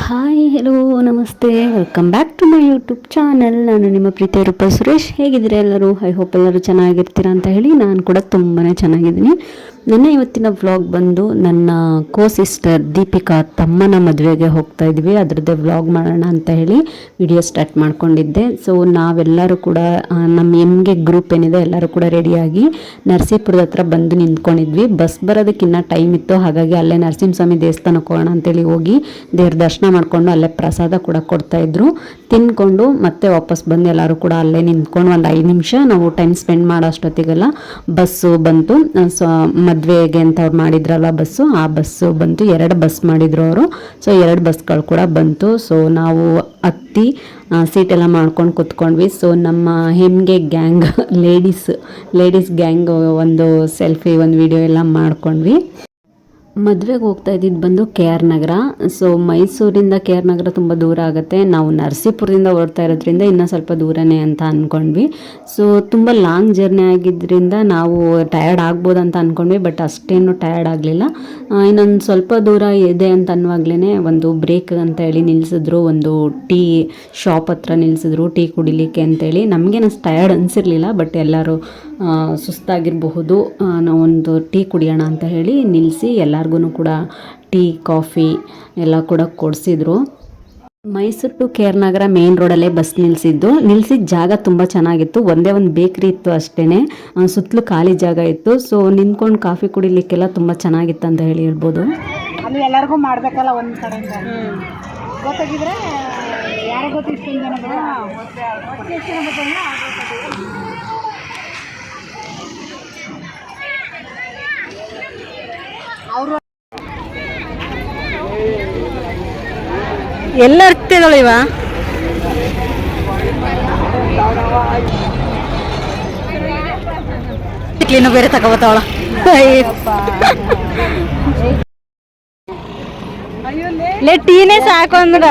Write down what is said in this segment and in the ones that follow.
Hi hello ನಮಸ್ತೆ welcome back to my YouTube channel. ನಾನು ನಿಮ್ಮ ಪ್ರೀತಿಯ ರೂಪ ಸುರೇಶ್. ಹೇಗಿದ್ದೀರಾ ಎಲ್ಲರೂ? ಐ ಹೋಪ್ ಎಲ್ಲರೂ ಚೆನ್ನಾಗಿರ್ತೀರಾ ಅಂತ ಹೇಳಿ ನಾನು ಕೂಡ ತುಂಬಾ ಚೆನ್ನಾಗಿದ್ದೀನಿ. ನನ್ನ ಇವತ್ತಿನ ವ್ಲಾಗ್ ಬಂದು ನನ್ನ ಸಿಸ್ಟರ್ ದೀಪಿಕಾ ತಮ್ಮನ ಮದುವೆಗೆ ಹೋಗ್ತಾ ಇದ್ವಿ, ಅದರದ್ದೇ ವ್ಲಾಗ್ ಮಾಡೋಣ ಅಂತ ಹೇಳಿ ವಿಡಿಯೋ ಸ್ಟಾರ್ಟ್ ಮಾಡ್ಕೊಂಡಿದ್ದೆ. ಸೊ ನಾವೆಲ್ಲರೂ ಕೂಡ ನಮ್ಮ ಎಮ್ಗೆ ಗ್ರೂಪ್ ಏನಿದೆ ಎಲ್ಲರೂ ಕೂಡ ರೆಡಿಯಾಗಿ ನರಸೀಪುರದ ಹತ್ರ ಬಂದು ನಿಂತ್ಕೊಂಡಿದ್ವಿ. ಬಸ್ ಬರೋದಕ್ಕಿನ್ನ ಟೈಮ್ ಇತ್ತು, ಹಾಗಾಗಿ ಅಲ್ಲೇ ನರಸಿಂಹಸ್ವಾಮಿ ದೇವಸ್ಥಾನಕ್ಕೆ ಹೋಗೋಣ ಅಂತೇಳಿ ಹೋಗಿ ದೇವ್ರ ದರ್ಶನ ಮಾಡ್ಕೊಂಡು ಅಲ್ಲೇ ಪ್ರಸಾದ ಕೂಡ ಕೊಡ್ತಾಯಿದ್ರು. ತಿನ್ಕೊಂಡು ಮತ್ತೆ ವಾಪಸ್ ಬಂದು ಎಲ್ಲರೂ ಕೂಡ ಅಲ್ಲೇ ನಿಂತ್ಕೊಂಡು ಒಂದು 5 ನಿಮಿಷ ನಾವು ಟೈಮ್ ಸ್ಪೆಂಡ್ ಮಾಡೋ ಅಷ್ಟೊತ್ತಿಗೆಲ್ಲ ಬಸ್ಸು ಬಂತು. ಸೊ ಮದುವೆಗೆ ಅಂತ ಅವ್ರು ಮಾಡಿದ್ರಲ್ಲ ಬಸ್ಸು, ಆ ಬಸ್ಸು ಬಂತು. 2 ಬಸ್ ಮಾಡಿದ್ರು ಅವರು. ಸೊ 2 ಬಸ್ಗಳು ಕೂಡ ಬಂತು. ಸೊ ನಾವು ಹತ್ತಿ ಸೀಟೆಲ್ಲ ಮಾಡ್ಕೊಂಡು ಕುತ್ಕೊಂಡ್ವಿ. ಸೊ ನಮ್ಮ ಹೆಮ್ಗೆ ಗ್ಯಾಂಗ್ ಲೇಡೀಸ್ ಗ್ಯಾಂಗ್ ಒಂದು ಸೆಲ್ಫಿ ಒಂದು ವಿಡಿಯೋ ಎಲ್ಲ ಮಾಡ್ಕೊಂಡ್ವಿ. ಮದುವೆಗೆ ಹೋಗ್ತಾ ಇದ್ದಿದ್ದು ಬಂದು KR ನಗರ. ಸೊ ಮೈಸೂರಿಂದ KR ನಗರ ತುಂಬ ದೂರ ಆಗುತ್ತೆ. ನಾವು ನರಸೀಪುರದಿಂದ ಹೊರಡ್ತಾ ಇರೋದ್ರಿಂದ ಇನ್ನೂ ಸ್ವಲ್ಪ ದೂರನೇ ಅಂತ ಅಂದ್ಕೊಂಡ್ವಿ. ಸೊ ತುಂಬ ಲಾಂಗ್ ಜರ್ನಿ ಆಗಿದ್ದರಿಂದ ನಾವು ಟಯರ್ಡ್ ಆಗ್ಬೋದು ಅಂತ ಅಂದ್ಕೊಂಡ್ವಿ, ಬಟ್ ಅಷ್ಟೇನು ಟಯರ್ಡ್ ಆಗಲಿಲ್ಲ. ಇನ್ನೊಂದು ಸ್ವಲ್ಪ ದೂರ ಇದೆ ಅಂತ ಅನ್ನುವಾಗಲೇ ಒಂದು ಬ್ರೇಕ್ ಅಂತ ಹೇಳಿ ನಿಲ್ಲಿಸಿದ್ರು, ಒಂದು ಟೀ ಶಾಪ್ ಹತ್ರ ನಿಲ್ಲಿಸಿದ್ರು ಟೀ ಕುಡಿಲಿಕ್ಕೆ ಅಂತೇಳಿ. ನಮಗೇನು ಅಷ್ಟು ಟಯರ್ಡ್ ಅನಿಸಿರಲಿಲ್ಲ, ಬಟ್ ಎಲ್ಲರೂ ಸುಸ್ತಾಗಿರಬಹುದು, ನಾವೊಂದು ಟೀ ಕುಡಿಯೋಣ ಅಂತ ಹೇಳಿ ನಿಲ್ಲಿಸಿ ಎಲ್ಲರಿಗೂ ಕೂಡ ಟೀ ಕಾಫಿ ಎಲ್ಲ ಕೂಡ ಕೊಡಿಸಿದ್ರು. Mysuru to KR Nagar main ರೋಡಲ್ಲೇ ಬಸ್ ನಿಲ್ಲಿಸಿದ ಜಾಗ ತುಂಬ ಚೆನ್ನಾಗಿತ್ತು. ಒಂದೇ ಒಂದು ಬೇಕ್ರಿ ಇತ್ತು ಅಷ್ಟೇ, ಸುತ್ತಲೂ ಖಾಲಿ ಜಾಗ ಇತ್ತು. ಸೊ ನಿಂತ್ಕೊಂಡು ಕಾಫಿ ಕುಡಿಲಿಕ್ಕೆಲ್ಲ ತುಂಬ ಚೆನ್ನಾಗಿತ್ತು ಅಂತ ಹೇಳಿ ಹೇಳ್ಬೋದು. ಅಲ್ಲಿ ಎಲ್ಲರಿಗೂ ಮಾಡಬೇಕಲ್ಲ ಒಂದು ಕಡೆಯಿಂದ ಗೊತ್ತಾಗಿದ್ರೆ ಯಾರು ಗೊತ್ತಿಷ್ಟು ಜನ ಅವರು ಎಲ್ಲ ಇರ್ತಿದಳು ಇವ ಕ್ಲೀನು ಬೇರೆ ತಗೋಬತ್ತವಳ. ಟೀನೇ ಸಾಕು ಅಂದ್ರ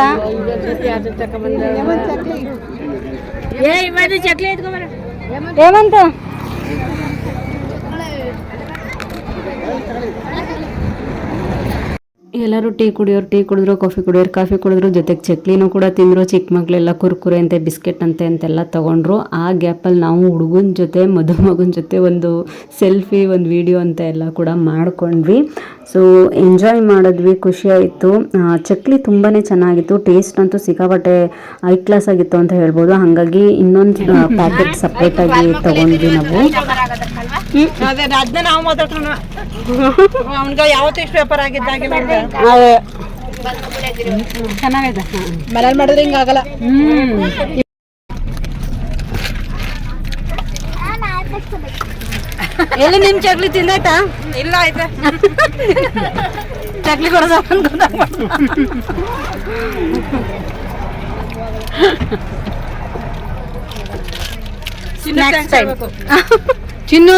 ಏಮಂತ ಎಲ್ಲರೂ ಟೀ ಕುಡಿದ್ರು, ಕಾಫಿ ಕುಡಿದ್ರು, ಜೊತೆಗೆ ಚಕ್ಲಿನೂ ಕೂಡ ತಿಂದರು. ಚಿಕ್ಕ ಮಕ್ಕಳೆಲ್ಲ ಕುರ್ಕುರೆ ಅಂತೆ ಬಿಸ್ಕೆಟ್ ಅಂತೆಲ್ಲ ತೊಗೊಂಡ್ರು. ಆ ಗ್ಯಾಪಲ್ಲಿ ನಾವು ಹುಡುಗನ ಜೊತೆ ಮದುಮಗನ ಜೊತೆ ಒಂದು ಸೆಲ್ಫಿ ಒಂದು ವಿಡಿಯೋ ಅಂತ ಎಲ್ಲ ಕೂಡ ಮಾಡ್ಕೊಂಡ್ವಿ. ಸೊ ಎಂಜಾಯ್ ಮಾಡಿದ್ವಿ, ಖುಷಿ ಆಯಿತು. ಚಕ್ಲಿ ತುಂಬಾ ಚೆನ್ನಾಗಿತ್ತು, ಟೇಸ್ಟ್ ಅಂತೂ ಸಿಕ್ಕಾಪಟ್ಟೆ ಹೈ ಕ್ಲಾಸ್ ಆಗಿತ್ತು ಅಂತ ಹೇಳ್ಬೋದು. ಹಾಗಾಗಿ ಇನ್ನೊಂದು ಪ್ಯಾಕೆಟ್ ಸಪ್ರೇಟಾಗಿ ತೊಗೊಂಡ್ವಿ ನಾವು. ಯಾವತ್ತೂ ಇಷ್ಟು ವ್ಯಾಪಾರ ಆಗಿದ್ದಾಗೆ ಚೆನ್ನಾಗಿದೆ. ಮನೇಲಿ ಮಾಡಿದ್ರೆ ಹಿಂಗಾಗಲ್ಲ. ಎಲ್ಲಿ ನಿಮ್ ಚಕ್ಲಿ ತಿಂದಾಯ್ತಾ? ಇಲ್ಲ ಆಯ್ತಾ ಚಕ್ಲಿ ಕೊಡೋದ ಚಿನ್ನು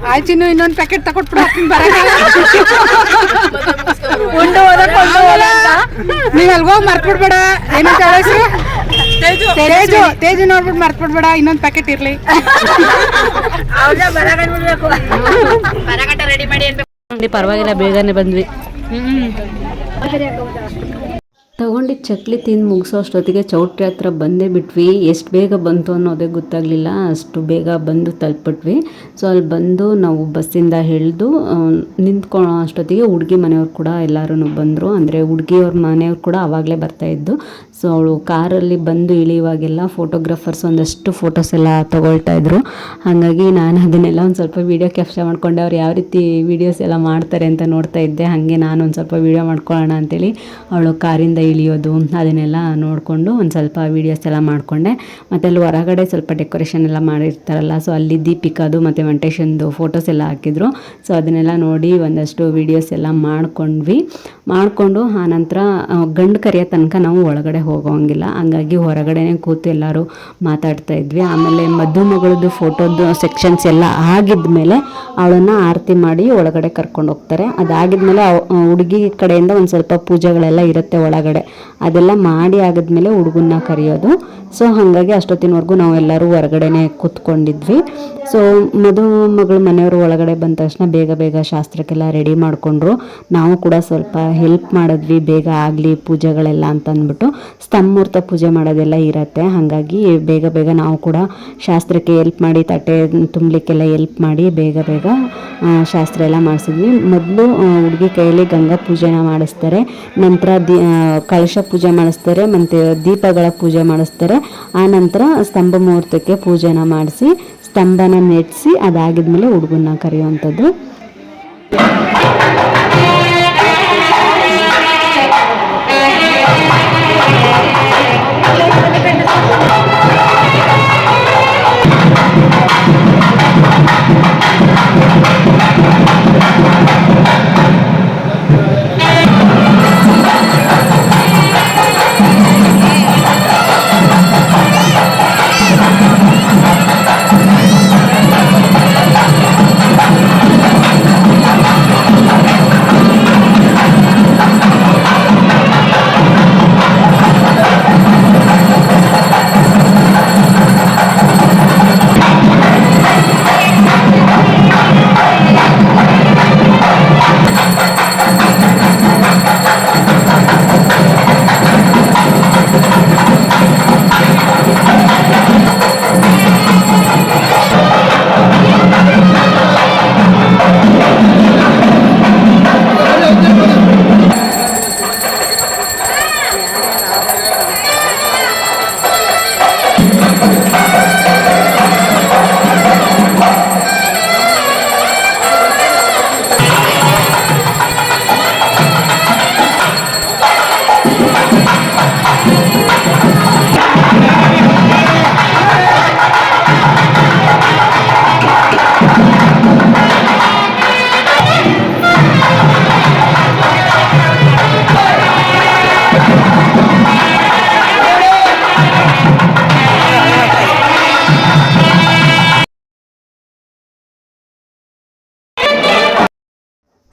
ಆಯ್ ಚಿನ್ನು ಇನ್ನೊಂದು ಪ್ಯಾಕೆಟ್ ತಕೊಟ್ಬಿಡ. ನೀವ್ ಅಲ್ಗೋಗಿ ಮರ್ತ್ಬಿಡ್ಬೇಡ. ಏನಂತ ಹೇಳಿ ತೇಜು ನೋಡ್ಬಿಟ್ಟು ಮರ್ತ್ಬಿಡ್ಬೇಡ, ಇನ್ನೊಂದು ಪ್ಯಾಕೆಟ್ ಇರ್ಲಿ. ಪರವಾಗಿಲ್ಲ, ಬೇಗನೆ ಬಂದ್ವಿ. ತಗೊಂಡಿದ್ದು ಚಕ್ಲಿ ತಿಂದು ಮುಗಿಸೋ ಅಷ್ಟೊತ್ತಿಗೆ ಚೌಟ್ರಿ ಹತ್ರ ಬಂದೇ ಬಿಟ್ವಿ. ಎಷ್ಟು ಬೇಗ ಬಂತು ಅನ್ನೋದೇ ಗೊತ್ತಾಗಲಿಲ್ಲ, ಅಷ್ಟು ಬೇಗ ಬಂದು ತಲುಪಿಟ್ವಿ. ಸೊ ಅಲ್ಲಿ ಬಂದು ನಾವು ಬಸ್ಸಿಂದ ಇಳಿದು ನಿಂತ್ಕೊಳ್ಳೋ ಅಷ್ಟೊತ್ತಿಗೆ ಹುಡುಗಿ ಮನೆಯವ್ರು ಕೂಡ ಎಲ್ಲರೂ ಬಂದರು. ಅಂದರೆ ಹುಡುಗಿಯವ್ರ ಮನೆಯವ್ರು ಕೂಡ ಆವಾಗಲೇ ಬರ್ತಾಯಿದ್ದು. ಸೊ ಅವಳು ಕಾರಲ್ಲಿ ಬಂದು ಇಳಿಯುವಾಗೆಲ್ಲ ಫೋಟೋಗ್ರಾಫರ್ಸ್ ಒಂದಷ್ಟು ಫೋಟೋಸ್ ಎಲ್ಲ ತೊಗೊಳ್ತಾಯಿದ್ರು. ಹಾಗಾಗಿ ನಾನು ಅದನ್ನೆಲ್ಲ ಒಂದು ಸ್ವಲ್ಪ ವೀಡಿಯೋ ಕ್ಯಾಪ್ಚರ್ ಮಾಡಿಕೊಂಡೆ. ಅವ್ರು ಯಾವ ರೀತಿ ವೀಡಿಯೋಸ್ ಎಲ್ಲ ಮಾಡ್ತಾರೆ ಅಂತ ನೋಡ್ತಾ ಇದ್ದೆ. ಹಾಗೆ ನಾನು ಒಂದು ಸ್ವಲ್ಪ ವೀಡಿಯೋ ಮಾಡ್ಕೊಳ್ಳೋಣ ಅಂತೇಳಿ ಅವಳು ಕಾರಿಂದ ಇಳಿಯೋದು ಅದನ್ನೆಲ್ಲ ನೋಡಿಕೊಂಡು ಒಂದು ಸ್ವಲ್ಪ ವೀಡಿಯೋಸ್ ಎಲ್ಲ ಮಾಡಿಕೊಂಡೆ. ಮತ್ತು ಅಲ್ಲಿ ಹೊರಗಡೆ ಸ್ವಲ್ಪ ಡೆಕೋರೇಷನ್ ಎಲ್ಲ ಮಾಡಿರ್ತಾರಲ್ಲ, ಸೊ ಅಲ್ಲಿ ದೀಪಿಕಾದು ಮತ್ತು ವೆಂಕಟೇಶಂದು ಫೋಟೋಸ್ ಎಲ್ಲ ಹಾಕಿದ್ರು. ಸೊ ಅದನ್ನೆಲ್ಲ ನೋಡಿ ಒಂದಷ್ಟು ವೀಡಿಯೋಸ್ ಎಲ್ಲ ಮಾಡಿಕೊಂಡು ಆನಂತರ ಗಂಡು ಕರೆಯೋ ತನಕ ನಾವು ಒಳಗಡೆ ಹೋಗೋಂಗಿಲ್ಲ. ಹಂಗಾಗಿ ಹೊರಗಡೆನೇ ಕೂತು ಎಲ್ಲರೂ ಮಾತಾಡ್ತಾ ಇದ್ವಿ. ಆಮೇಲೆ ಮದುಮಗಳದ್ದು ಫೋಟೋದು ಸೆಕ್ಷನ್ಸ್ ಎಲ್ಲ ಆಗಿದ್ಮೇಲೆ ಅವಳನ್ನು ಆರತಿ ಮಾಡಿ ಒಳಗಡೆ ಕರ್ಕೊಂಡು ಹೋಗ್ತಾರೆ. ಅದಾಗಿದ್ಮೇಲೆ ಹುಡುಗಿ ಕಡೆಯಿಂದ ಒಂದು ಸ್ವಲ್ಪ ಪೂಜೆಗಳೆಲ್ಲ ಇರುತ್ತೆ ಒಳಗಡೆ, ಅದೆಲ್ಲ ಮಾಡಿ ಆಗಿದ್ಮೇಲೆ ಹುಡುಗನ್ನ ಕರೆಯೋದು. ಸೊ ಹಾಗಾಗಿ ಅಷ್ಟೊತ್ತಿನವರೆಗೂ ನಾವೆಲ್ಲರೂ ಹೊರಗಡೆನೆ ಕೂತ್ಕೊಂಡಿದ್ವಿ. ಸೊ ಮಗಳು ಮನೆಯವರು ಒಳಗಡೆ ಬಂದ ತಕ್ಷಣ ಬೇಗ ಬೇಗ ಶಾಸ್ತ್ರಕ್ಕೆಲ್ಲ ರೆಡಿ ಮಾಡಿಕೊಂಡ್ರು. ನಾವು ಕೂಡ ಸ್ವಲ್ಪ ಹೆಲ್ಪ್ ಮಾಡಿದ್ವಿ, ಬೇಗ ಆಗಲಿ ಪೂಜೆಗಳೆಲ್ಲ ಅಂತ ಅಂದ್ಬಿಟ್ಟು. ಸ್ತಂಭಮೂರ್ತ ಪೂಜೆ ಮಾಡೋದೆಲ್ಲ ಇರತ್ತೆ, ಹಾಗಾಗಿ ಬೇಗ ಬೇಗ ನಾವು ಕೂಡ ಶಾಸ್ತ್ರಕ್ಕೆ ಹೆಲ್ಪ್ ಮಾಡಿ, ತಟ್ಟೆ ತುಂಬಲಿಕ್ಕೆಲ್ಲ ಹೆಲ್ಪ್ ಮಾಡಿ ಬೇಗ ಬೇಗ ಶಾಸ್ತ್ರ ಎಲ್ಲ ಮಾಡಿಸಿದ್ವಿ. ಮೊದಲು ಹುಡುಗಿ ಕೈಯಲ್ಲಿ ಗಂಗಾ ಪೂಜೆನ ಮಾಡಿಸ್ತಾರೆ, ನಂತರ ಕಳಶ ಪೂಜೆ ಮಾಡಿಸ್ತಾರೆ, ಮತ್ತು ದೀಪಗಳ ಪೂಜೆ ಮಾಡಿಸ್ತಾರೆ. ಆ ನಂತರ ಸ್ತಂಭ ಮುಹೂರ್ತಕ್ಕೆ ಪೂಜೆನ ಮಾಡಿಸಿ ಸ್ತಂಭನ ನೆಟ್ಸಿ ಅದಾಗಿದ್ಮೇಲೆ ಹುಡುಗನ್ನ ಕರೆಯುವಂಥದ್ದು.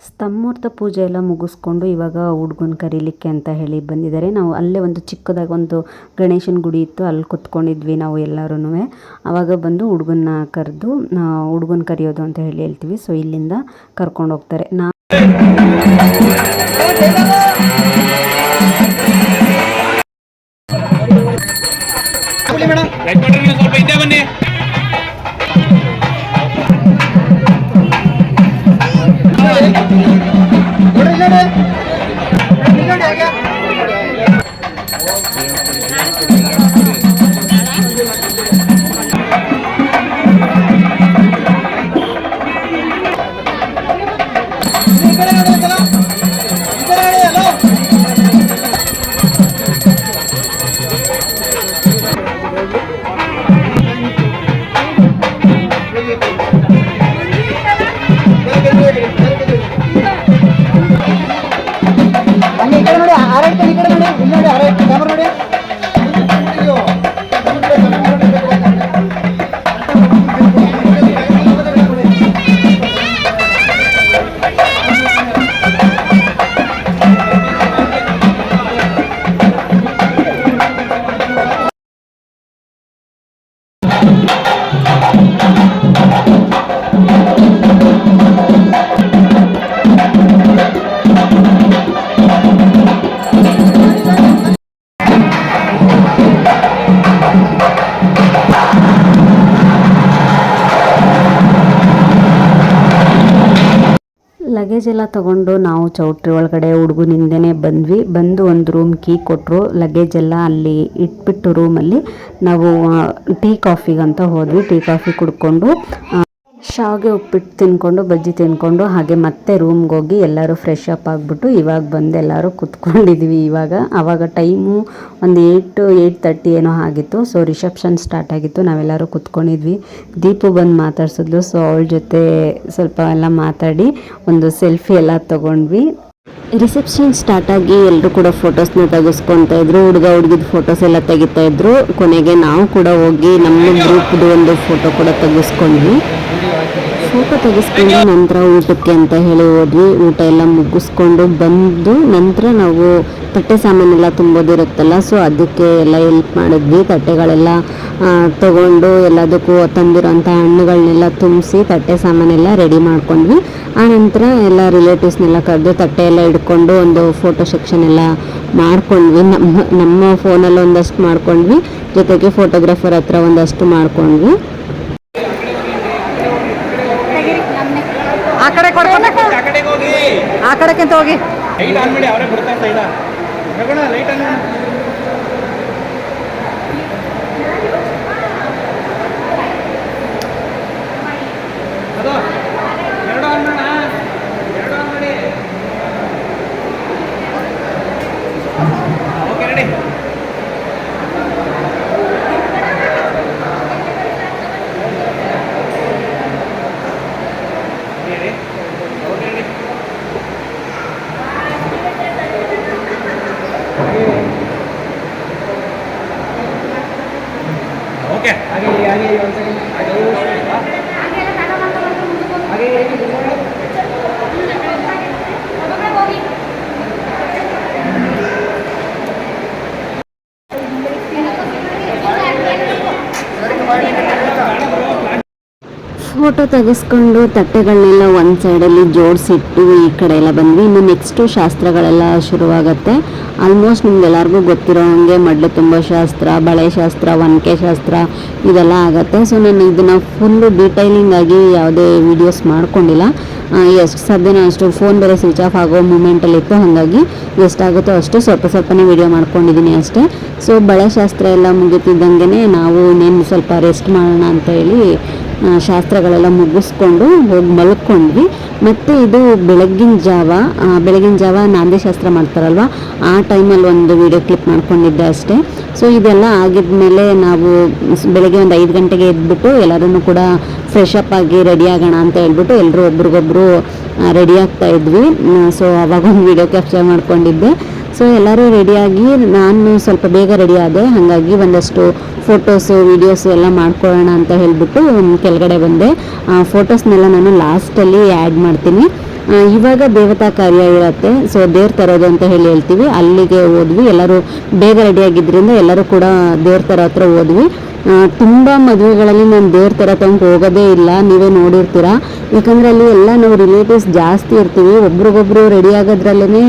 ಸ್ತಂಭಮೂರ್ತ ಪೂಜೆ ಎಲ್ಲ ಮುಗಿಸ್ಕೊಂಡು ಇವಾಗ ಹುಡುಗನ ಕರೀಲಿಕ್ಕೆ ಅಂತ ಹೇಳಿ ಬಂದಿದ್ದಾರೆ. ನಾವು ಅಲ್ಲೇ ಒಂದು ಚಿಕ್ಕದಾಗಿ ಒಂದು ಗಣೇಶನ ಗುಡಿ ಇತ್ತು, ಅಲ್ಲಿ ಕುತ್ಕೊಂಡಿದ್ವಿ ನಾವು ಎಲ್ಲರೂ. ಆವಾಗ ಬಂದು ಹುಡುಗನ್ನ ಕರೆದು ಹುಡುಗನ ಕರೆಯೋದು ಅಂತ ಹೇಳಿ ಹೇಳ್ತೀವಿ. ಸೊ ಇಲ್ಲಿಂದ ಕರ್ಕೊಂಡು ಹೋಗ್ತಾರೆ. ಲಗೇಜ್ ಎಲ್ಲ ತೊಗೊಂಡು ನಾವು ಚೌಟ್ರಿ ಒಳಗಡೆ ಹುಡುಗನಿಂದನೇ ಬಂದು ಒಂದು ರೂಮ್ ಕೀ ಕೊಟ್ಟರು. ಲಗೇಜ್ ಎಲ್ಲ ಅಲ್ಲಿ ಇಟ್ಬಿಟ್ಟು ರೂಮಲ್ಲಿ ನಾವು ಟೀ ಕಾಫಿಗಂತ ಹೋದ್ವಿ. ಟೀ ಕಾಫಿ ಕುಡ್ಕೊಂಡು ಶಾವಿಗೆ ಉಪ್ಪಿಟ್ಟು ತಿನ್ಕೊಂಡು ಬಜ್ಜಿ ತಿನ್ಕೊಂಡು ಹಾಗೆ ಮತ್ತೆ ರೂಮ್ಗೆ ಹೋಗಿ ಎಲ್ಲರೂ ಫ್ರೆಶ್ ಅಪ್ ಆಗಿಬಿಟ್ಟು ಇವಾಗ ಬಂದು ಎಲ್ಲರೂ ಕುತ್ಕೊಂಡಿದ್ವಿ. ಆವಾಗ ಟೈಮು ಒಂದು 8:30 ಏನೋ ಆಗಿತ್ತು. ಸೊ ರಿಸೆಪ್ಷನ್ ಸ್ಟಾರ್ಟ್ ಆಗಿತ್ತು, ನಾವೆಲ್ಲರೂ ಕುತ್ಕೊಂಡಿದ್ವಿ. ದೀಪು ಬಂದು ಮಾತಾಡ್ಸಿದ್ಲು. ಸೊ ಅವಳ ಜೊತೆ ಸ್ವಲ್ಪ ಎಲ್ಲ ಮಾತಾಡಿ ಒಂದು ಸೆಲ್ಫಿ ಎಲ್ಲ ತೊಗೊಂಡ್ವಿ. ರಿಸೆಪ್ಷನ್ ಸ್ಟಾರ್ಟ್ ಆಗಿ ಎಲ್ಲರೂ ಕೂಡ ಫೋಟೋಸ್ನ ತೆಗೆಸ್ಕೊತಾ ಇದ್ರು. ಹುಡುಗ ಹುಡುಗಿದ ಫೋಟೋಸ್ ಎಲ್ಲ ತೆಗಿತಾ ಇದ್ರು. ಕೊನೆಗೆ ನಾವು ಕೂಡ ಹೋಗಿ ನಮ್ಮ ಗ್ರೂಪ್ದು ಒಂದು ಫೋಟೋ ಕೂಡ ತೆಗೆಸ್ಕೊಂಡ್ವಿ. ಫೋಟೋ ತೆಗೆಸ್ಕೊಂಡು ನಂತರ ಊಟಕ್ಕೆ ಅಂತ ಹೇಳಿ ಹೋದ್ವಿ. ಊಟ ಎಲ್ಲ ಮುಗಿಸ್ಕೊಂಡು ಬಂದು ನಂತರ ನಾವು ತಟ್ಟೆ ಸಾಮಾನೆಲ್ಲ ತುಂಬೋದಿರುತ್ತಲ್ಲ, ಸೊ ಅದಕ್ಕೆ ಎಲ್ಲ ಹೆಲ್ಪ್ ಮಾಡಿದ್ವಿ. ತಟ್ಟೆಗಳೆಲ್ಲ ತಗೊಂಡು ಎಲ್ಲದಕ್ಕೂ ತಂದಿರೋಂಥ ಹಣ್ಣುಗಳನ್ನೆಲ್ಲ ತುಂಬಿಸಿ ತಟ್ಟೆ ಸಾಮಾನೆಲ್ಲ ರೆಡಿ ಮಾಡ್ಕೊಂಡ್ವಿ. ಆನಂತರ ಎಲ್ಲ ರಿಲೇಟಿವ್ಸ್ನೆಲ್ಲ ಕರೆದು ತಟ್ಟೆ ಎಲ್ಲ ಹಿಡ್ಕೊಂಡು ಒಂದು ಫೋಟೋ ಸೆಕ್ಷನ್ ಎಲ್ಲ ಮಾಡ್ಕೊಂಡ್ವಿ. ನಮ್ಮ ಫೋನಲ್ಲಿ ಒಂದಷ್ಟು ಮಾಡ್ಕೊಂಡ್ವಿ, ಜೊತೆಗೆ ಫೋಟೋಗ್ರಾಫರ್ ಹತ್ರ ಒಂದಷ್ಟು ಮಾಡ್ಕೊಂಡ್ವಿ. ಆ ಕಡೆ ಕೊಡ್ಕೊಂಡು ಆ ಕಡೆಕ್ಕಿಂತ ಹೋಗಿ ಲೈಟ್ ಆನ್ ಮಾಡಿ ಅವರೇ ಬಿಡ್ತಾ ಸೈಡ ರಗಣ ಲೈಟ್ ಆನ್ ಮಾಡಿ ಅದು ಎರಡು ಆನ್ ಮಾಡೋಣ ಎರಡು ಆನ್ ಮಾಡಿ ಓಕೆ ರೆಡಿ ओके आगे आगे वन सेकंड आगे ಫೋಟೋ ತೆಗೆಸ್ಕೊಂಡು ತಟ್ಟೆಗಳನ್ನೆಲ್ಲ ಒಂದು ಸೈಡಲ್ಲಿ ಜೋಡಿಸಿಟ್ಟು ಈ ಕಡೆ ಎಲ್ಲ ಬಂದ್ವಿ. ಇನ್ನು ನೆಕ್ಸ್ಟು ಶಾಸ್ತ್ರಗಳೆಲ್ಲ ಶುರುವಾಗುತ್ತೆ. ಆಲ್ಮೋಸ್ಟ್ ನಿಮ್ಗೆಲ್ಲರಿಗೂ ಗೊತ್ತಿರೋ ಹಾಗೆ ಮಡ್ಲು ತುಂಬ ಶಾಸ್ತ್ರ, ಬಳೆ ಶಾಸ್ತ್ರ, ಒನಕೆ ಶಾಸ್ತ್ರ ಇದೆಲ್ಲ ಆಗುತ್ತೆ. ಸೊ ನಾನು ಇದನ್ನು ಫುಲ್ಲು ಡೀಟೈಲಿಂಗ್ ಆಗಿ ಯಾವುದೇ ವೀಡಿಯೋಸ್ ಮಾಡ್ಕೊಂಡಿಲ್ಲ. ಎಷ್ಟು ಸಾಧ್ಯನೋ ಅಷ್ಟು, ಫೋನ್ ಬೇರೆ ಸ್ವಿಚ್ ಆಫ್ ಆಗೋ ಮೂಮೆಂಟಲ್ಲಿತ್ತು, ಹಾಗಾಗಿ ಎಷ್ಟಾಗುತ್ತೋ ಅಷ್ಟು ಸ್ವಲ್ಪ ಸ್ವಲ್ಪನೇ ವೀಡಿಯೋ ಮಾಡ್ಕೊಂಡಿದ್ದೀನಿ ಅಷ್ಟೇ. ಸೊ ಬಳೆ ಶಾಸ್ತ್ರ ಎಲ್ಲ ಮುಗಿತಿದ್ದಂಗೆ ನಾವು ಇನ್ನೇನು ಸ್ವಲ್ಪ ರೆಸ್ಟ್ ಮಾಡೋಣ ಅಂತ ಹೇಳಿ ಶಾಸ್ತ್ರಗಳೆಲ್ಲ ಮುಗಿಸ್ಕೊಂಡು ಹೋಗಿ ಮಲ್ಕೊಂಡ್ವಿ. ಮತ್ತು ಇದು ಬೆಳಗಿನ ಜಾವ ನಾಂದಿ ಶಾಸ್ತ್ರ ಮಾಡ್ತಾರಲ್ವ, ಆ ಟೈಮಲ್ಲಿ ಒಂದು ವೀಡಿಯೋ ಕ್ಲಿಪ್ ಮಾಡ್ಕೊಂಡಿದ್ದೆ ಅಷ್ಟೇ. ಸೊ ಇದೆಲ್ಲ ಆಗಿದ್ಮೇಲೆ ನಾವು ಬೆಳಗ್ಗೆ ಒಂದು 5 ಗಂಟೆಗೆ ಎದ್ಬಿಟ್ಟು ಎಲ್ಲರೂ ಕೂಡ ಫ್ರೆಶ್ ಅಪ್ ಆಗಿ ರೆಡಿ ಆಗೋಣ ಅಂತ ಹೇಳ್ಬಿಟ್ಟು ಎಲ್ಲರೂ ಒಬ್ರಿಗೊಬ್ರು ರೆಡಿ ಆಗ್ತಾ ಇದ್ವಿ. ಸೊ ಅವಾಗೊಂದು ವೀಡಿಯೋ ಕ್ಯಾಪ್ಚರ್ ಮಾಡ್ಕೊಂಡಿದ್ದೆ. ಸೊ ಎಲ್ಲರೂ ರೆಡಿಯಾಗಿ ನಾನು ಸ್ವಲ್ಪ ಬೇಗ ರೆಡಿ ಆದೆ, ಹಾಗಾಗಿ ಒಂದಷ್ಟು ಫೋಟೋಸು ವೀಡಿಯೋಸು ಎಲ್ಲ ಮಾಡ್ಕೊಳ್ಳೋಣ ಅಂತ ಹೇಳಿಬಿಟ್ಟು ಕೆಳಗಡೆ ಬಂದೆ. ಫೋಟೋಸ್ನೆಲ್ಲ ನಾನು ಲಾಸ್ಟಲ್ಲಿ ಆ್ಯಡ್ ಮಾಡ್ತೀನಿ. ಇವಾಗ ದೇವತಾ ಕಾರ್ಯ ಇರುತ್ತೆ, ಸೊ ದೇವ್ರ ತರೋದು ಅಂತ ಹೇಳ್ತೀವಿ, ಅಲ್ಲಿಗೆ ಹೋದ್ವಿ. ಎಲ್ಲರೂ ಬೇಗ ರೆಡಿಯಾಗಿದ್ದರಿಂದ ಎಲ್ಲರೂ ಕೂಡ ದೇವ್ರ ತರೋ ಹತ್ರ ಹೋದ್ವಿ. ತುಂಬ ಮದುವೆಗಳಲ್ಲಿ ನಾನು ದೇವ್ರ ಥರ ತಗೊಂಡು ಹೋಗೋದೇ ಇಲ್ಲ, ನೀವೇ ನೋಡಿರ್ತೀರ. ಯಾಕಂದರೆ ಅಲ್ಲಿ ಎಲ್ಲ ನಾವು ರಿಲೇಟಿವ್ಸ್ ಜಾಸ್ತಿ ಇರ್ತೀವಿ, ಒಬ್ರಿಗೊಬ್ರು ರೆಡಿ ಆಗೋದ್ರಲ್ಲೇ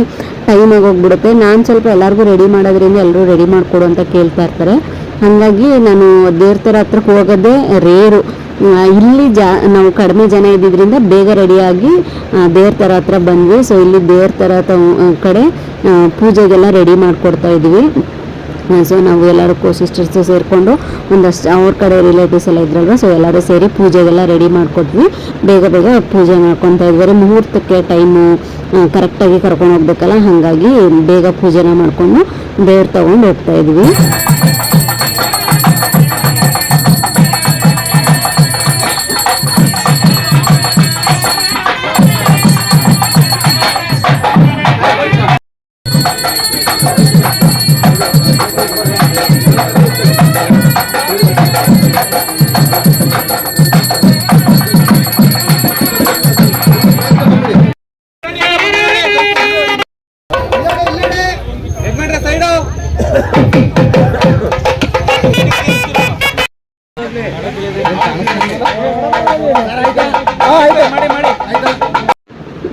ಟೈಮ್ ಆಗೋಗ್ಬಿಡುತ್ತೆ. ನಾನು ಸ್ವಲ್ಪ ಎಲ್ಲರಿಗೂ ರೆಡಿ ಮಾಡೋದ್ರಿಂದ ಎಲ್ಲರೂ ರೆಡಿ ಮಾಡಿಕೊಡು ಅಂತ ಕೇಳ್ತಾ ಇರ್ತಾರೆ, ಹಾಗಾಗಿ ನಾನು ದೇವ್ರ ಥರ ಹತ್ರಕ್ಕೆ ಹೋಗೋದೇ ರೇರು. ಇಲ್ಲಿ ನಾವು ಕಡಿಮೆ ಜನ ಇದ್ದಿದ್ದರಿಂದ ಬೇಗ ರೆಡಿಯಾಗಿ ದೇವ್ರ ಥರ ಹತ್ರ ಬಂದ್ವಿ. ಸೊ ಇಲ್ಲಿ ದೇವ್ರ ಥರ ಕಡೆ ಪೂಜೆಗೆಲ್ಲ ರೆಡಿ ಮಾಡಿಕೊಡ್ತಾ ಇದ್ವಿ. ಸೊ ನಾವು ಎಲ್ಲರೂ ಸಿಸ್ಟರ್ಸು ಸೇರಿಕೊಂಡು ಒಂದಷ್ಟು ಅವ್ರ ಕಡೆ ರಿಲೇಟಿವ್ಸ್ ಎಲ್ಲ ಇದ್ರಲ್ವ, ಸೊ ಎಲ್ಲರೂ ಸೇರಿ ಪೂಜೆಗೆಲ್ಲ ರೆಡಿ ಮಾಡಿಕೊಟ್ವಿ. ಬೇಗ ಪೂಜೆ ಮಾಡ್ಕೊತಾ ಇದ್ವಿ. ಮುಹೂರ್ತಕ್ಕೆ ಟೈಮು ಕರೆಕ್ಟಾಗಿ ಕರ್ಕೊಂಡು ಹೋಗ್ಬೇಕಲ್ಲ, ಹಾಗಾಗಿ ಬೇಗ ಪೂಜೆನ ಮಾಡಿಕೊಂಡು ದೇವ್ರು ತೊಗೊಂಡು ಹೋಗ್ತಾ ಇದ್ವಿ.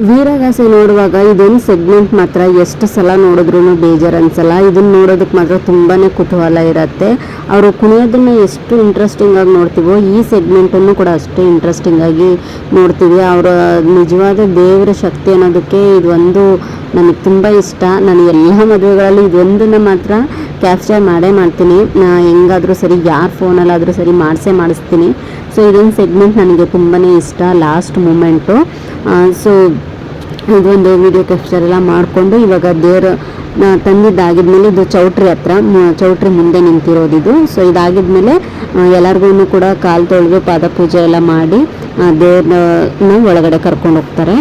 ವೀರಗಾಸೆ ನೋಡುವಾಗ ಇದೊಂದು ಸೆಗ್ಮೆಂಟ್ ಮಾತ್ರ ಎಷ್ಟು ಸಲ ನೋಡಿದ್ರೂ ಬೇಜಾರು ಅನ್ಸಲ್ಲ. ಇದನ್ನು ನೋಡೋದಕ್ಕೆ ಮಾತ್ರ ತುಂಬಾ ಕುತೂಹಲ ಇರುತ್ತೆ. ಅವರು ಕುಣಿಯೋದನ್ನು ಎಷ್ಟು ಇಂಟ್ರೆಸ್ಟಿಂಗ್ ಆಗಿ ನೋಡ್ತೀವೋ ಈ ಸೆಗ್ಮೆಂಟನ್ನು ಕೂಡ ಅಷ್ಟೇ ಇಂಟ್ರೆಸ್ಟಿಂಗ್ ಆಗಿ ನೋಡ್ತೀವಿ. ಅವರ ನಿಜವಾದ ದೇವರ ಶಕ್ತಿ ಅನ್ನೋದಕ್ಕೆ ಇದೊಂದು ನನಗೆ ತುಂಬ ಇಷ್ಟ. ನಾನು ಎಲ್ಲ ಮದುವೆಗಳಲ್ಲಿ ಇದೊಂದನ್ನು ಮಾತ್ರ ಕ್ಯಾಪ್ಚರ್ ಮಾಡ್ತೀನಿ. ಹೆಂಗಾದರೂ ಸರಿ, ಯಾರ ಫೋನಲ್ಲಾದರೂ ಸರಿ ಮಾಡಿಸ್ತೀನಿ. ಸೊ ಇದೊಂದು ಸೆಗ್ಮೆಂಟ್ ನನಗೆ ತುಂಬಾ ಇಷ್ಟ, ಲಾಸ್ಟ್ ಮೂಮೆಂಟು. ಸೊ ಇದೊಂದು ವಿಡಿಯೋ ಕ್ಯಾಪ್ಚರ್ ಎಲ್ಲ ಮಾಡಿಕೊಂಡು ಇವಾಗ ದೇವರು ತಂದಿದ್ದಾಗಿದ್ಮೇಲೆ ಇದು ಚೌಟ್ರಿ ಮುಂದೆ ನಿಂತಿರೋದಿದು. ಸೊ ಇದಾಗಿದ್ಮೇಲೆ ಎಲ್ಲರಿಗೂ ಕೂಡ ಕಾಲು ತೊಳೆದು ಪಾದ ಪೂಜೆ ಎಲ್ಲ ಮಾಡಿ ದೇವ್ರನ್ನ ಒಳಗಡೆ ಕರ್ಕೊಂಡು ಹೋಗ್ತಾರೆ.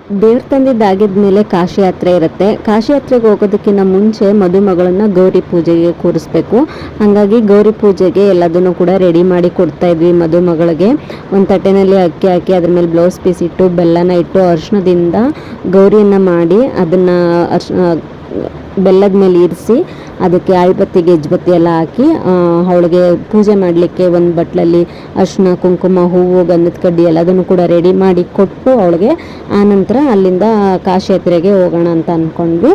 ದೇವ್ರ ತಂದಿದ್ದಾಗಿದ್ಮೇಲೆ ಕಾಶಿ ಯಾತ್ರೆ ಇರುತ್ತೆ. ಕಾಶಿ ಯಾತ್ರೆಗೆ ಹೋಗೋದಕ್ಕಿಂತ ಮುಂಚೆ ಮದುಮಗಳನ್ನ ಗೌರಿ ಪೂಜೆಗೆ ಕೂರಿಸ್ಬೇಕು. ಹಾಗಾಗಿ ಗೌರಿ ಪೂಜೆಗೆ ಎಲ್ಲದನ್ನು ಕೂಡ ರೆಡಿ ಮಾಡಿ ಕೊಡ್ತಾ ಇದ್ವಿ ಮದುಮಗಳಿಗೆ. ಒಂದು ತಟ್ಟೆನಲ್ಲಿ ಅಕ್ಕಿ ಹಾಕಿ ಅದ್ರ ಮೇಲೆ ಬ್ಲೌಸ್ ಪೀಸ್ ಇಟ್ಟು ಬೆಲ್ಲನ ಇಟ್ಟು ಅರಿಶಿಣದಿಂದ ಗೌರಿಯನ್ನು ಮಾಡಿ ಅದನ್ನು ಬೆಲ್ಲದ ಮೇಲೆ ಇರಿಸಿ ಅದಕ್ಕೆ ಆಳ್ಬತ್ತಿ ಗೆಜ್ಬತ್ತಿ ಎಲ್ಲ ಹಾಕಿ ಅವಳಿಗೆ ಪೂಜೆ ಮಾಡಲಿಕ್ಕೆ ಒಂದು ಬಟ್ಲಲ್ಲಿ ಅರಿಶಿನ ಕುಂಕುಮ ಹೂವು ಗಂಧದ ಕಡ್ಡಿ ಎಲ್ಲದನ್ನು ಕೂಡ ರೆಡಿ ಮಾಡಿ ಕೊಟ್ಟು ಅವಳಿಗೆ ಆನಂತರ ಅಲ್ಲಿಂದ ಕಾಶಿ ಯಾತ್ರೆಗೆ ಹೋಗೋಣ ಅಂತ ಅಂದ್ಕೊಂಡ್ವಿ.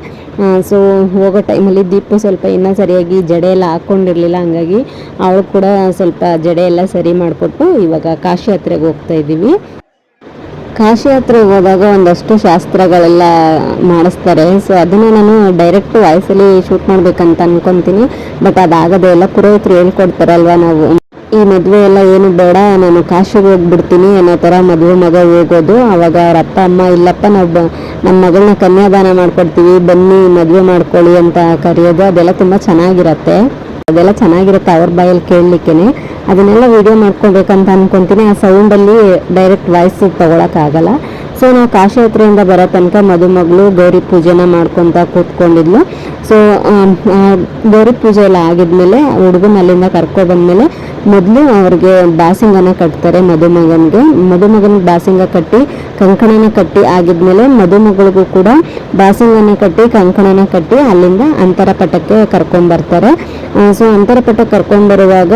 ಸೊ ಹೋಗೋ ಟೈಮಲ್ಲಿ ದೀಪು ಸ್ವಲ್ಪ ಇನ್ನೂ ಸರಿಯಾಗಿ ಜಡೆ ಎಲ್ಲ ಹಾಕ್ಕೊಂಡಿರಲಿಲ್ಲ. ಹಂಗಾಗಿ ಅವಳು ಕೂಡ ಸ್ವಲ್ಪ ಜಡೆ ಎಲ್ಲ ಸರಿ ಮಾಡಿಕೊಟ್ಟು ಇವಾಗ ಕಾಶಿ ಯಾತ್ರೆಗೆ ಹೋಗ್ತಾ ಇದ್ದೀವಿ. ಕಾಶಿ ಯಾತ್ರೆಗೆ ಹೋದಾಗ ಒಂದಷ್ಟು ಶಾಸ್ತ್ರಗಳೆಲ್ಲ ಮಾಡಿಸ್ತಾರೆ. ಸೊ ಅದನ್ನು ನಾನು ಡೈರೆಕ್ಟ್ ವಾಯ್ಸಲ್ಲಿ ಶೂಟ್ ಮಾಡ್ಬೇಕಂತ ಅನ್ಕೊತೀನಿ. ಬಟ್ ಅದಾಗದೆ ಎಲ್ಲ ಪುರೋಹಿತರು ಹೇಳ್ಕೊಡ್ತಾರಲ್ವ, ನಾವು ಈ ಮದುವೆ ಎಲ್ಲ ಏನು ಬೇಡ, ನಾನು ಕಾಶಿಗೆ ಹೋಗ್ಬಿಡ್ತೀನಿ ಅನ್ನೋ ಥರ ಮದುವೆ ಮಗ ಹೋಗೋದು. ಆವಾಗ ಅವ್ರ ಅಪ್ಪ ಅಮ್ಮ ಇಲ್ಲಪ್ಪ ನಾವು ನಮ್ಮ ಮಗಳನ್ನ ಕನ್ಯಾದಾನ ಮಾಡ್ಕೊಡ್ತೀವಿ, ಬನ್ನಿ ಮದುವೆ ಮಾಡ್ಕೊಳ್ಳಿ ಅಂತ ಕರೆಯೋದು. ಅದೆಲ್ಲ ತುಂಬ ಚೆನ್ನಾಗಿರುತ್ತೆ. ಅವ್ರ ಬಾಯಲ್ಲಿ ಕೇಳಲಿಕ್ಕೇನೆ ಅದನ್ನೆಲ್ಲ ವಿಡಿಯೋ ಮಾಡ್ಕೊಳ್ಬೇಕಂತ ಅನ್ಕೊತೀನಿ. ಆ ಸೌಂಡಲ್ಲಿ ಡೈರೆಕ್ಟ್ ವಾಯ್ಸ್ ತೊಗೊಳಕ್ಕಾಗಲ್ಲ. ಸೊ ನಾವು ಕಾಶಿ ಯಾತ್ರೆಯಿಂದ ಬರೋ ತನಕ ಮದುಮಗಳು ಗೌರಿ ಪೂಜೆನ ಮಾಡ್ಕೊತ ಕೂತ್ಕೊಂಡಿದ್ಲು. ಸೊ ಗೌರಿ ಪೂಜೆ ಎಲ್ಲ ಆಗಿದ್ಮೇಲೆ ಹುಡುಗನ ಅಲ್ಲಿಂದ ಕರ್ಕೊಬಂದ್ಮೇಲೆ ಮೊದಲು ಅವ್ರಿಗೆ ಬಾಸಿಂಗನ ಕಟ್ತಾರೆ ಮದುಮಗನಿಗೆ ಬಾಸಿಂಗ ಕಟ್ಟಿ ಕಂಕಣನ ಕಟ್ಟಿ ಆಗಿದ್ಮೇಲೆ ಮದುಮಗಳಿಗೂ ಕೂಡ ಬಾಸಿಂಗನ ಕಟ್ಟಿ ಕಂಕಣನ ಕಟ್ಟಿ ಅಲ್ಲಿಂದ ಅಂತರಪಟಕ್ಕೆ ಕರ್ಕೊಂಡ್ಬರ್ತಾರೆ. ಸೊ ಅಂತರಪಟ ಕರ್ಕೊಂಡ್ಬರುವಾಗ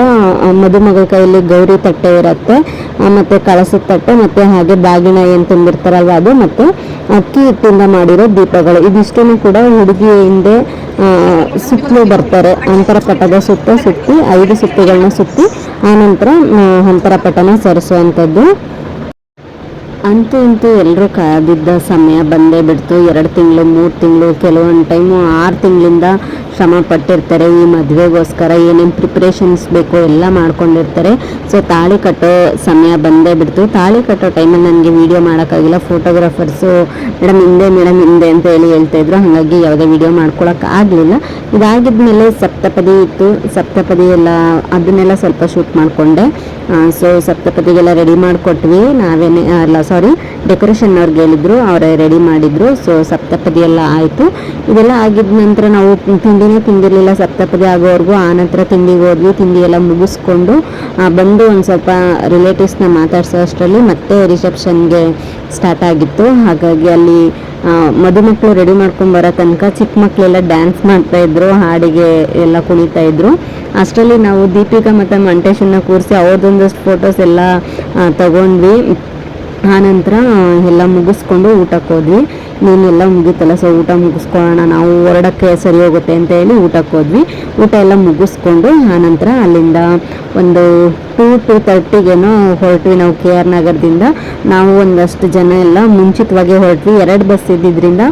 ಮದುಮಗಳ ಕೈಯಲ್ಲಿ ಗೌರಿ ತಟ್ಟೆ ಇರುತ್ತೆ, ಮತ್ತು ಕಳಸದ ತಟ್ಟೆ, ಮತ್ತು ಹಾಗೆ ಬಾಗಿನ ಏನು ತುಂಬಿರ್ತಾರಲ್ವ ಅದು, ಮತ್ತು ಅಕ್ಕಿ ಹಿಟ್ಟಿಂದ ಮಾಡಿರೋ ದೀಪಗಳು. ಇದಿಷ್ಟನ್ನು ಕೂಡ ಹುಡುಗಿ ಹಿಂದೆ ಸುತ್ತಲೂ ಬರ್ತಾರೆ. ಅಂತರಪಟದ ಸುತ್ತಿ 5 ಸುತ್ತುಗಳನ್ನ ಸುತ್ತಿ ಆನಂತರ ಅಂತರಪಟನ ಸರಿಸುವಂಥದ್ದು. ಅಂತೂ ಇಂತೂ ಎಲ್ಲರೂ ಕಾದಿದ್ದ ಸಮಯ ಬಂದೇ ಬಿಡ್ತು. 2 ತಿಂಗಳು 3 ತಿಂಗಳು ಕೆಲವೊಂದು ಟೈಮು 6 ತಿಂಗಳಿಂದ ಶ್ರಮ ಪಟ್ಟಿರ್ತಾರೆ ಈ ಮದುವೆಗೋಸ್ಕರ. ಏನೇನು ಪ್ರಿಪ್ರೇಷನ್ಸ್ ಬೇಕೋ ಎಲ್ಲ ಮಾಡ್ಕೊಂಡಿರ್ತಾರೆ. ಸೊ ತಾಳಿ ಕಟ್ಟೋ ಸಮಯ ಬಂದೇ ಬಿಡ್ತು. ತಾಳಿ ಕಟ್ಟೋ ಟೈಮಲ್ಲಿ ನನಗೆ ವೀಡಿಯೋ ಮಾಡೋಕ್ಕಾಗಿಲ್ಲ. ಫೋಟೋಗ್ರಾಫರ್ಸು ಮೇಡಮ್ ಹಿಂದೆ ಅಂತ ಹೇಳ್ತಾಯಿದ್ರು. ಹಾಗಾಗಿ ಯಾವುದೇ ವೀಡಿಯೋ ಮಾಡ್ಕೊಳಕ್ಕಾಗಲಿಲ್ಲ. ಇದಾಗಿದ್ಮೇಲೆ ಸಪ್ತಪದಿ ಇತ್ತು. ಸಪ್ತಪದಿ ಎಲ್ಲ ಅದನ್ನೆಲ್ಲ ಸ್ವಲ್ಪ ಶೂಟ್ ಮಾಡಿಕೊಂಡೆ. ಸೊ ಸಪ್ತಪದಿಗೆಲ್ಲ ರೆಡಿ ಮಾಡಿಕೊಟ್ವಿ. ಡೆಕೋರೇಷನ್ ಅವ್ರಿಗೆ ಹೇಳಿದ್ರು, ಅವರೇ ರೆಡಿ ಮಾಡಿದ್ರು. ಸೊ ಸಪ್ತಪದಿ ಎಲ್ಲ ಆಯಿತು. ಇದೆಲ್ಲ ಆಗಿದ ನಂತರ ನಾವು ತಿಂಡಿನೇ ತಿಂದಿರಲಿಲ್ಲ ಸಪ್ತಪದಿ ಆಗೋವರೆಗೂ. ಆನಂತರ ತಿಂಡಿಗೆ ಹೋದ್ವಿ. ತಿಂಡಿ ಎಲ್ಲ ಮುಗಿಸ್ಕೊಂಡು ಬಂದು ಒಂದು ಸ್ವಲ್ಪ ರಿಲೇಟಿವ್ಸ್ನ ಮಾತಾಡ್ಸೋ ಅಷ್ಟರಲ್ಲಿ ಮತ್ತೆ ರಿಸೆಪ್ಷನ್ಗೆ ಸ್ಟಾರ್ಟ್ ಆಗಿತ್ತು. ಹಾಗಾಗಿ ಅಲ್ಲಿ ಮದುಮಕ್ಕಳು ರೆಡಿ ಮಾಡ್ಕೊಂಡು ಬರೋ ತನಕ ಚಿಕ್ಕ ಮಕ್ಕಳೆಲ್ಲ ಡ್ಯಾನ್ಸ್ ಮಾಡ್ತಾಯಿದ್ರು, ಹಾಡಿಗೆ ಎಲ್ಲ ಕುಣಿತಾಯಿದ್ರು. ಅಷ್ಟರಲ್ಲಿ ನಾವು ದೀಪಿಕಾ ಮತ್ತು ಮಂಟೇಶನ್ನ ಕೂರಿಸಿ ಅವ್ರದ್ದೊಂದಷ್ಟು ಫೋಟೋಸ್ ಎಲ್ಲ ತಗೊಂಡ್ವಿ. ಆನಂತರ ಎಲ್ಲ ಮುಗಿಸ್ಕೊಂಡು ಊಟಕ್ಕೆ ಹೋದ್ವಿ. ನೀನೆಲ್ಲ ಮುಗೀತಲ್ಲ, ಸೊ ಊಟ ಮುಗಿಸ್ಕೊಳ್ಳೋಣ, ನಾವು ಹೊರಡಕ್ಕೆ ಸರಿ ಹೋಗುತ್ತೆ ಅಂತ ಹೇಳಿ ಊಟಕ್ಕೆ ಹೋದ್ವಿ. ಊಟ ಎಲ್ಲ ಮುಗಿಸ್ಕೊಂಡು ಆನಂತರ ಅಲ್ಲಿಂದ ಒಂದು 2:30ಗೇನೋ ಹೊರಟ್ವಿ ನಾವು KR ನಗರದಿಂದ. ನಾವು ಒಂದಷ್ಟು ಜನ ಎಲ್ಲ ಮುಂಚಿತವಾಗಿ ಹೊರಟ್ವಿ. 2 ಬಸ್ ಇದ್ದಿದ್ದರಿಂದ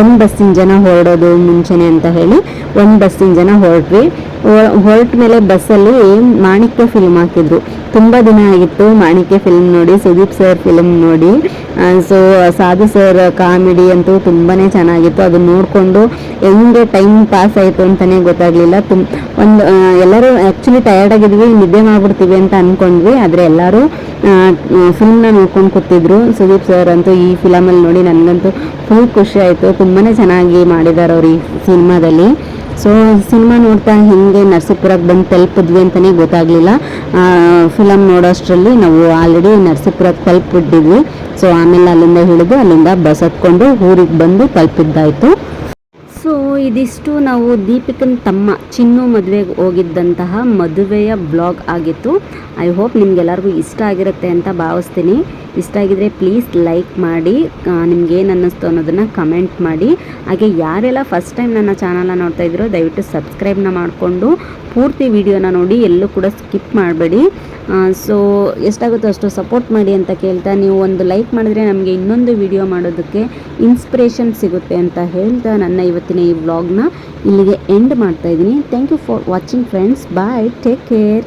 1 ಬಸ್ಸಿನ ಜನ ಹೊರಡೋದು ಮುಂಚೆನೆ ಅಂತ ಹೇಳಿ 1 ಬಸ್ಸಿನ ಜನ ಹೊರಟ್ವಿ. ಹೊರಟ ಮೇಲೆ ಬಸ್ಸಲ್ಲಿ ಮಾಣಿಕ್ಯ ಫಿಲ್ಮ್ ಹಾಕಿದ್ರು. ತುಂಬ ದಿನ ಆಗಿತ್ತು ಮಾಣಿಕ್ಯ ಫಿಲ್ಮ್ ನೋಡಿ, ಸುದೀಪ್ ಸರ್ ಫಿಲ್ಮ್ ನೋಡಿ. ಸೊ ಸಾಧು ಸರ್ ಕಾಮಿಡಿ ಅಂತೂ ತುಂಬಾ ಚೆನ್ನಾಗಿತ್ತು. ಅದನ್ನ ನೋಡಿಕೊಂಡು ಹೆಂಗೆ ಟೈಮ್ ಪಾಸ್ ಆಯಿತು ಅಂತಲೇ ಗೊತ್ತಾಗಲಿಲ್ಲ. ಎಲ್ಲರೂ ಆ್ಯಕ್ಚುಲಿ ಟಯರ್ಡ್ ಆಗಿದ್ವಿ, ನಿದ್ದೆ ಮಾಡ್ಬಿಡ್ತೀವಿ ಅಂತ ಅಂದ್ಕೊಂಡ್ವಿ. ಆದರೆ ಎಲ್ಲರೂ ಫಿಲ್ಮ್ನ ನೋಡ್ಕೊಂಡು ಕೂತಿದ್ರು. ಸುದೀಪ್ ಸರ್ ಅಂತೂ ಈ ಫಿಲಮಲ್ಲಿ ನೋಡಿ ನನಗಂತೂ ಫುಲ್ ಖುಷಿ ಆಯಿತು. ತುಂಬಾ ಚೆನ್ನಾಗಿ ಮಾಡಿದ್ದಾರೆ ಅವ್ರು ಈ ಸಿನಿಮಾದಲ್ಲಿ. ಸೊ ಸಿನಿಮಾ ನೋಡ್ತಾ ಹಿಂಗೆ ನರಸೀಪುರಕ್ಕೆ ಬಂದು ತಲುಪಿದ್ವಿ ಅಂತಲೇ ಗೊತ್ತಾಗಲಿಲ್ಲ. ಫಿಲಮ್ ನೋಡೋಷ್ಟರಲ್ಲಿ ನಾವು ಆಲ್ರೆಡಿ ನರಸೀಪುರಕ್ಕೆ ತಲುಪಿಬಿಟ್ಟಿದ್ವಿ. ಸೊ ಆಮೇಲೆ ಅಲ್ಲಿಂದ ಹಿಡಿದು ಅಲ್ಲಿಂದ ಬಸ್ ಹತ್ಕೊಂಡು ಊರಿಗೆ ಬಂದು ತಲುಪಿದ್ದಾಯಿತು. ಸೊ ಇದಿಷ್ಟು ನಾವು ದೀಪಿಕನ ತಮ್ಮ ಚಿನ್ನು ಮದುವೆಗೆ ಹೋಗಿದ್ದಂತಹ ಮದುವೆಯ ಬ್ಲಾಗ್ ಆಗಿತ್ತು. ಐ ಹೋಪ್ ನಿಮಗೆಲ್ಲರಿಗೂ ಇಷ್ಟ ಆಗಿರುತ್ತೆ ಅಂತ ಭಾವಿಸ್ತೀನಿ. ಇಷ್ಟ ಆಗಿದ್ರೆ ಪ್ಲೀಸ್ ಲೈಕ್ ಮಾಡಿ, ನಿಮ್ಗೇನು ಅನ್ನಿಸ್ತು ಅನ್ನೋದನ್ನು ಕಮೆಂಟ್ ಮಾಡಿ. ಹಾಗೆ ಯಾರೆಲ್ಲ ಫಸ್ಟ್ ಟೈಮ್ ನನ್ನ ಚಾನಲ್ನ ನೋಡ್ತಾ ಇದ್ರೋ ದಯವಿಟ್ಟು ಸಬ್ಸ್ಕ್ರೈಬ್ನ ಮಾಡಿಕೊಂಡು ಪೂರ್ತಿ ವಿಡಿಯೋನ ನೋಡಿ, ಎಲ್ಲೂ ಕೂಡ ಸ್ಕಿಪ್ ಮಾಡಬೇಡಿ. ಸೊ ಎಷ್ಟಾಗುತ್ತೋ ಅಷ್ಟು ಸಪೋರ್ಟ್ ಮಾಡಿ ಅಂತ ಕೇಳ್ತಾ, ನೀವು ಒಂದು ಲೈಕ್ ಮಾಡಿದ್ರೆ ನಮಗೆ ಇನ್ನೊಂದು ವಿಡಿಯೋ ಮಾಡೋದಕ್ಕೆ ಇನ್ಸ್ಪಿರೇಷನ್ ಸಿಗುತ್ತೆ ಅಂತ ಹೇಳ್ತಾ ನನ್ನ ಇವತ್ತಿನ ಈ ವ್ಲಾಗ್ನ ಇಲ್ಲಿಗೆ ಎಂಡ್ ಮಾಡ್ತಾಯಿದ್ದೀನಿ. Thank you for watching friends. Bye, take care.